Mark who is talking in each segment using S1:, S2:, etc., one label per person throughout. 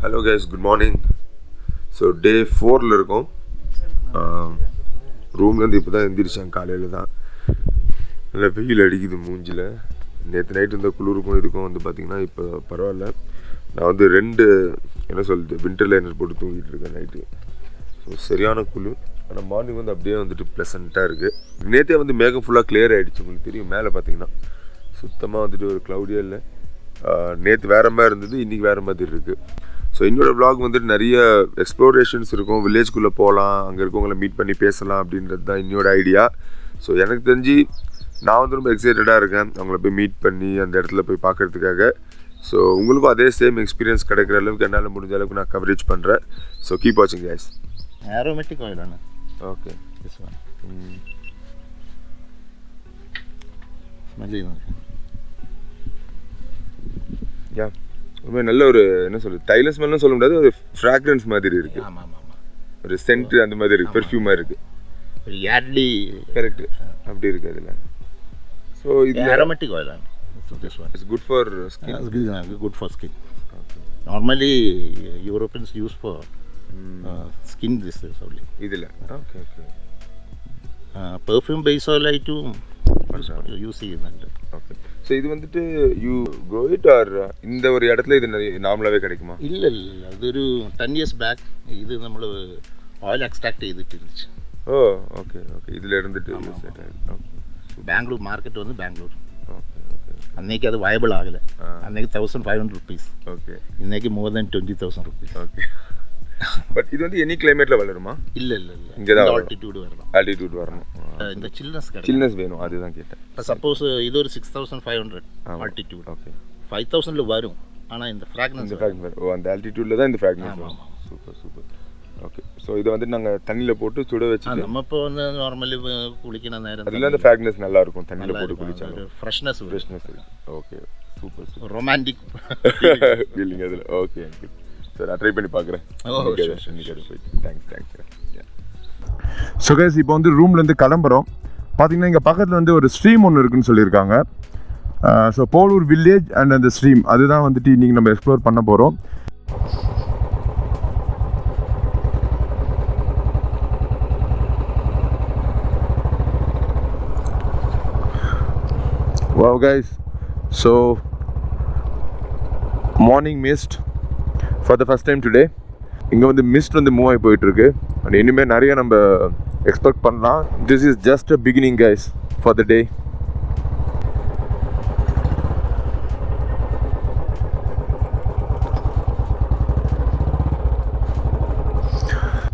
S1: Hello guys, good morning. So day 4ல இருக்கோம். ரூம்லேருந்து இப்போ தான் எந்திரிச்சாங்க. காலையில் தான் நல்லா வெயில் அடிக்குது மூஞ்சில். நேற்று நைட்டு இருந்த குளிருக்கும் இதுக்கும் வந்து பார்த்திங்கன்னா இப்போ பரவாயில்ல. நான் வந்து 2 என்ன சொல்லுது வின்டர் லைனர் போட்டு தூங்கிட்டு இருக்கேன் நைட்டு. ஸோ சரியான குளிர். ஆனால் மார்னிங் வந்து அப்படியே வந்துட்டு ப்ளசண்ட்டாக இருக்குது. நேற்றே வந்து மேகம் ஃபுல்லாக கிளியர் ஆகிடுச்சு. உங்களுக்கு தெரியும் மேலே பார்த்தீங்கன்னா சுத்தமாக வந்துட்டு ஒரு க்ளவுடியாக இல்லை. நேற்று வேறு மாதிரி இருந்தது, இன்றைக்கி வேறு மாதிரி இருக்குது. ஸோ என்னோடய வ்ளாக் வந்துட்டு நிறைய எக்ஸ்ப்ளோரேஷன்ஸ் இருக்கும். வில்லேஜ்குள்ளே போகலாம், அங்கே இருக்கவங்கள மீட் பண்ணி பேசலாம் அப்படின்றது தான் என்னோட ஐடியா. ஸோ எனக்கு தெரிஞ்சு நான் வந்து ரொம்ப எக்ஸைட்டடாக இருக்கேன் அவங்கள போய் மீட் பண்ணி அந்த இடத்துல போய் பார்க்குறதுக்காக. ஸோ உங்களுக்கும் அதே சேம் எக்ஸ்பீரியன்ஸ் கிடைக்கிற அளவுக்கு என்னால் முடிஞ்ச அளவுக்கு நான் கவரேஜ் பண்ணுறேன். ஸோ கீப் வாட்சிங் guys.
S2: aromatic oil on
S1: okay
S2: this one. Smelly.
S1: யா ரொம்ப நல்ல ஒரு என்ன சொல்லுது தைல ஸ்மெல்னு சொல்ல முடியாது, ஒரு ஃப்ராக்ரன்ஸ் மாதிரி இருக்குது.
S2: ஆமாம் ஆமாம் ஆமாம்,
S1: ஒரு சென்ட் அந்த மாதிரி இருக்குது, பெர்ஃப்யூம் மாதிரி இருக்குது.
S2: ஒரு யார்ட்லி
S1: கரெக்டு அப்படி இருக்குது அதில். ஸோ இது
S2: aromatic oil on this one.
S1: It's good for skin.
S2: Good for skin. Normally Europeans use for skin this is only.
S1: இதில் okay okay
S2: Perfume based oil ஆயிட்டு யூஸ் ചെയ്യുന്നുണ്ട്.
S1: ஓகே. ஸோ இது வந்துட்டு you grow it or இந்த ஒரு இடத்துல இது நிறைய நார்மலாகவே கிடைக்குமா?
S2: ഇല്ല അതൊരു 10 years ബാക്ക് ഇത് നമ്മൾ ഓയിൽ എക്സ്ട്രാക്ട് ചെയ്തിട്ടിരുന്നു.
S1: ஓ ஓகே ஓகே. இதில் இருந்துட்டு
S2: ബാംഗ്ലൂർ മാർക്കറ്റ് വന്ന് ബാംഗ്ലൂർ.
S1: ஓகே ஓகே
S2: അന്നേക്ക് അത് വയബിൾ ആകില്ല. അന്നേക്ക് 1500 rupees.
S1: ஓகே.
S2: ഇന്നേക്ക് more than 20,000 rupees.
S1: Okay. But இது வந்து எனி கிளைமேட்டில் வளருமா?
S2: இல்லை இல்லை இல்லை,
S1: இங்கே தான்
S2: ஆல்டிடியூடு வரணும்.
S1: ஆல்டிடியூட் வரணும்.
S2: இந்த சில்னஸ்
S1: சில்னஸ் வேணும், அதுதான் கேட்டேன்.
S2: இப்போ சப்போஸ் இது ஒரு 6500 ஆல்டிடியூட்,
S1: ஓகே
S2: 5000ல் வரும். ஆனால் இந்த ஃப்ராக்ரன்ஸ்
S1: இந்த ஃப்ராக்ரன்ஸ் ஓ அந்த ஆல்டிடியூடில் தான் இந்த ஃப்ராக்ரன்ஸ் வரும். Super super. ஓகே. ஸோ இதை வந்துட்டு நாங்கள் தண்ணியில் போட்டு சுட வச்சுட்டு
S2: நம்ம இப்போ வந்து நார்மலி குளிக்கிற நேரம்
S1: அதில் அந்த ஃப்ராக்ரன்ஸ் நல்லா இருக்கும் தண்ணியில் போட்டு குளிச்சாங்க.
S2: Freshness
S1: okay super super.
S2: Romantic
S1: feeling அதில். ஓகே சார், நான் ட்ரை பண்ணி பார்க்குறேன். தேங்க்ஸ். ஸோ கைஸ் இப்போ வந்து ரூம்லேருந்து கிளம்புறோம். பார்த்தீங்கன்னா இங்கே பக்கத்தில் வந்து ஒரு ஸ்ட்ரீம் ஒன்று இருக்குன்னு சொல்லியிருக்காங்க. ஸோ போலூர் வில்லேஜ் அண்ட் அந்த ஸ்ட்ரீம் அதுதான் வந்துட்டு இன்றைக்கி நம்ம எக்ஸ்ப்ளோர் பண்ண போகிறோம். Wow guys, so morning mist for the first time today. இங்கே வந்து மிஸ்ட் வந்து மூவ் ஆகி போயிட்டுருக்கு. அண்ட் இனிமேல் நிறைய நம்ம எக்ஸ்பெக்ட் பண்ணலாம். This is just a beginning guys for the day.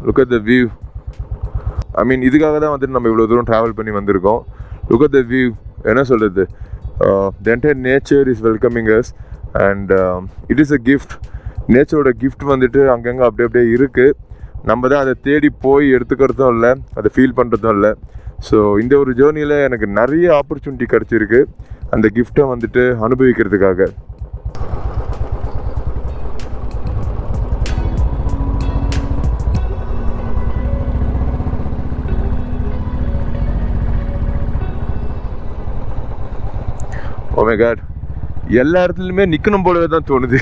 S1: Look at the view. I mean இதுக்காக தான் வந்துட்டு நம்ம இவ்வளோ தூரம் ட்ராவல் பண்ணி வந்திருக்கோம். Look at the view. என்ன சொல்கிறது, the entire nature is welcoming us and it is a gift. நேச்சரோட கிஃப்ட் வந்துட்டு அங்கங்கே அப்படியே இருக்குது. நம்ம தான் அதை தேடி போய் எடுத்துக்கிறதும் இல்லை, அதை ஃபீல் பண்ணுறதும் இல்லை. ஸோ இந்த ஒரு ஜேர்னியில் எனக்கு நிறைய ஆப்பர்ச்சுனிட்டி கிடச்சிருக்கு அந்த கிஃப்டை வந்துட்டு அனுபவிக்கிறதுக்காக. Oh my God, எல்லா இடத்துலையுமே நிற்கணும் போலவே தான் தோணுது.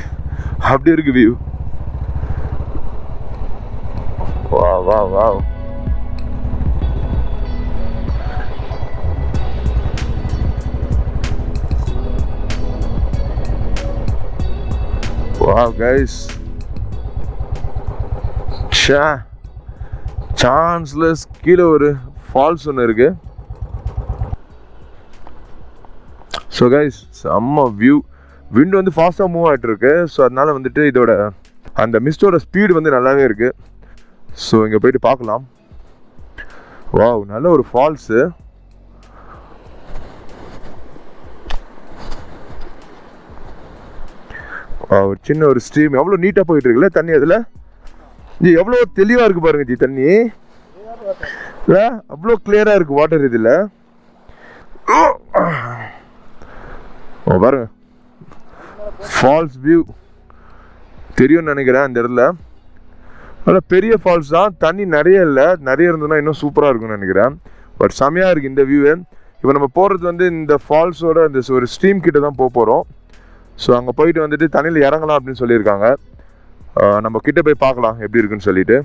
S1: அப்படி இருக்கு வியூ. வா வாவ். Wow guys, chanceless. கீழே ஒரு ஃபால்ஸ் ஒன்று இருக்கு. ஸோ கைஸ் செம்ம வியூ. விண்டு வந்து ஃபாஸ்ட்டாக மூவ் ஆகிட்டு இருக்கு. ஸோ அதனால வந்துட்டு இதோட அந்த மிஸ்டோட ஸ்பீடு வந்து நல்லாவே இருக்குது. ஸோ இங்கே போயிட்டு பார்க்கலாம். வாவ், நல்ல ஒரு ஃபால்ஸு. ஒரு சின்ன ஒரு ஸ்ட்ரீம் எவ்வளோ நீட்டாக போயிட்டு இருக்குல்ல தண்ணி. அதில் ஜி எவ்வளோ தெளிவாக இருக்குது பாருங்க ஜி தண்ணி. இல்லை அவ்வளோ கிளியராக இருக்குது வாட்டர் இதில். பாருங்க ஃபால்ஸ் வியூ தெரியும்னு நினைக்கிறேன். அந்த இடத்துல நல்லா பெரிய ஃபால்ஸ் தான், தண்ணி நிறைய இல்லை. நிறைய இருந்ததுன்னா இன்னும் சூப்பராக இருக்கும்னு நினைக்கிறேன். பட் செமையாக இருக்குது இந்த வியூவே. இப்போ நம்ம போகிறது வந்து இந்த ஃபால்ஸோட அந்த ஒரு ஸ்ட்ரீம் கிட்ட தான் போகிறோம். ஸோ அங்கே போயிட்டு வந்துட்டு தண்ணியில் இறங்கலாம் அப்படின்னு சொல்லியிருக்காங்க. நம்ம கிட்ட போய் பார்க்கலாம் எப்படி இருக்குன்னு சொல்லிட்டு.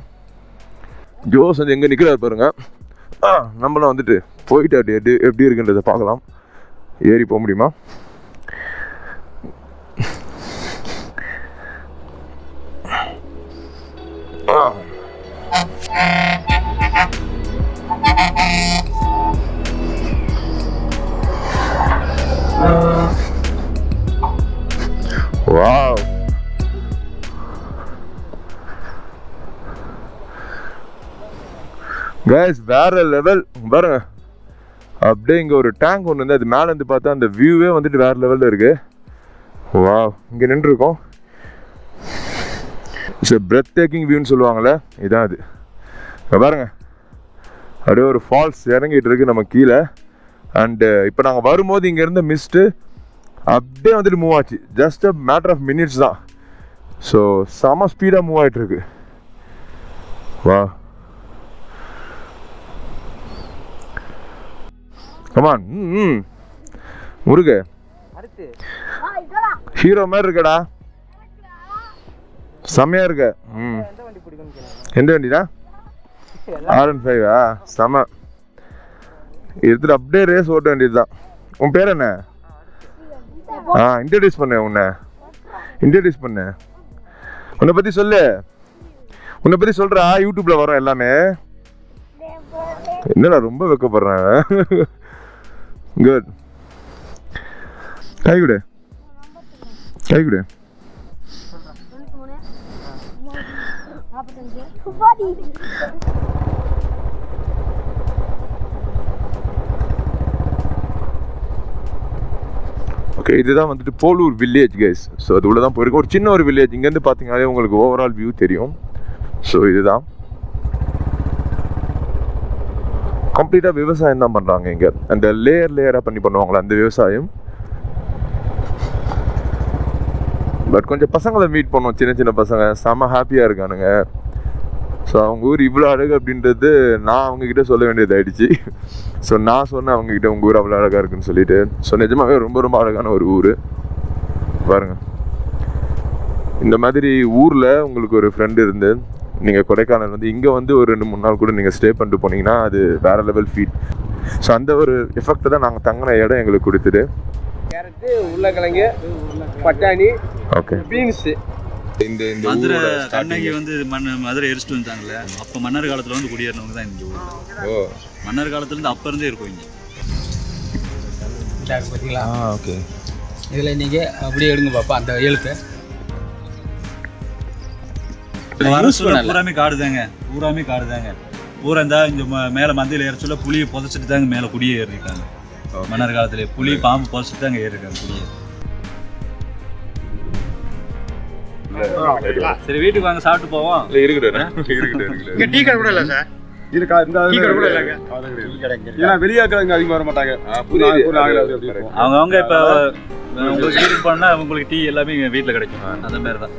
S1: ஜோஸ் வந்து எங்கே நிற்கிறார் பாருங்க. நம்மளும் வந்துட்டு போயிட்டு அப்படி எப்படி இருக்குன்றதை பார்க்கலாம். ஏறி போக முடியுமா? Wow. Guys, வேற லெவல் பாருங்க. அப்படியே இங்கே ஒரு டேங்க் ஒன்று வந்து அது மேலேருந்து பார்த்தா அந்த வியூவே வந்துட்டு வேற லெவலில் இருக்கு. வா, இங்கே நின்றுருக்கோம். இட்ஸ் எ பிரெத் டேக்கிங் வியூன்னு சொல்லுவாங்கள்ல, இதான் அது. பாருங்க அப்படியே ஒரு ஃபால்ஸ் இறங்கிட்டு இருக்கு நம்ம கீழே. அண்டு இப்போ நாங்கள் வரும்போது இங்கே இருந்த மிஸ்ட்டு அப்படியே வந்துட்டு மூவ் ஆச்சு. Just a matter of minutes தான். ஸோ செம ஸ்பீடாக மூவ் ஆகிட்டு இருக்கு. வா, கமான். முருக ஹீரோ மாதிரி இருக்கடா, செம்மையா இருக்க. எந்த வண்டிடா? R15 செம. எடுத்துட்டு அப்படியே ரேஸ் ஓட்ட வேண்டியது தான். உன் பேர் என்ன? இன்ட்ரடியூஸ் பண்ண, இன்ட்ரடியூஸ் பண்ண. உன்னை பற்றி சொல்லு, உன்னை பற்றி சொல்கிறா. யூடியூப்பில் வரும் எல்லாமே. என்னடா ரொம்ப வெக்கப்படுறேன். குட். கை கொடு, கை கொடு. ஓகே, இதுதான் வந்துட்டு போலூர் வில்லேஜ் கைஸ். ஸோ அது உள்ள தான் போயிருக்கோம். ஒரு சின்ன ஒரு வில்லேஜ். இங்கேருந்து பார்த்தீங்கன்னாலே உங்களுக்கு ஓவரால் வியூ தெரியும். ஸோ இதுதான் கம்ப்ளீட்டாக விவசாயம் தான் பண்ணுறாங்க இங்கே. அந்த லேயராக பண்ணுவாங்களா அந்த விவசாயம். பட் கொஞ்சம் பசங்களை மீட் பண்ணோம், சின்ன சின்ன பசங்க செம்ம ஹாப்பியாக இருக்கானுங்க. ஸோ அவங்க ஊர் இவ்வளோ அழகு அப்படின்றது நான் அவங்கக்கிட்ட சொல்ல வேண்டியது ஆகிடுச்சு. ஸோ நான் சொன்னேன் அவங்கக்கிட்ட உங்கள் ஊர் அவ்வளோ அழகாக இருக்குன்னு சொல்லிட்டு. ஸோ நிஜமாகவே ரொம்ப ரொம்ப அழகான ஒரு ஊர் பாருங்க. இந்த மாதிரி ஊரில் உங்களுக்கு ஒரு ஃப்ரெண்டு இருந்து நீங்கள் கொடைக்கானல் வந்து இங்கே வந்து ஒரு 2-3 நாள் கூட நீங்கள் ஸ்டே பண்ணிட்டு போனீங்கன்னா அது வேறு லெவல் ஃபீல். ஸோ அந்த ஒரு எஃபெக்ட் தான் நாங்கள் தங்கின இடம் எங்களுக்கு கொடுத்துது.
S3: கேரட்டு, உருளைக்கிழங்கு, பட்டாணி,
S1: ஓகே,
S3: பீன்ஸு.
S4: இந்த மதுரை கண்ணகி வந்து மதுரை எரிச்சிட்டு வந்தாங்கல்ல, அப்போ மன்னர் காலத்தில் வந்து குடியேறினவங்க தான் இங்கே ஊர்.
S1: ஓ,
S4: மன்னர் காலத்துலேருந்து அப்போ இருந்தே இருக்கும் இங்கே.
S3: பார்த்தீங்களா?
S1: ஓகே.
S3: இதில் நீங்கள் அப்படியே எடுங்க பாப்பா அந்த எழுத்து.
S4: பூராமே காடுதாங்க, பூராமே காடுதாங்க. பூரா இருந்தா இங்கே மேலே மந்தையில் ஏற சொல்ல புளியை புதைச்சிட்டு தாங்க மேலே குடியே ஏறிருக்காங்க. மன்னர் காலத்துல புளி பாம்பு புதைச்சிட்டு தாங்க ஏறிருக்காங்க குடியே. சரி வீட்டுக்கு வாங்க, சாப்பிட்டு போவோம்.
S3: இங்கே டீ கடை கூட இல்லை சார்.
S5: இருக்கா? இந்த டீ கடை கூட இல்லைங்க. ஏன்னா வெளியாக்கள் அதிகமாக வர மாட்டாங்க.
S4: அவங்க இப்போ உங்களுக்கு வீட்டுக்கு போனால் உங்களுக்கு டீ எல்லாமே வீட்டில் கிடைக்கும். அந்த மாதிரி தான்.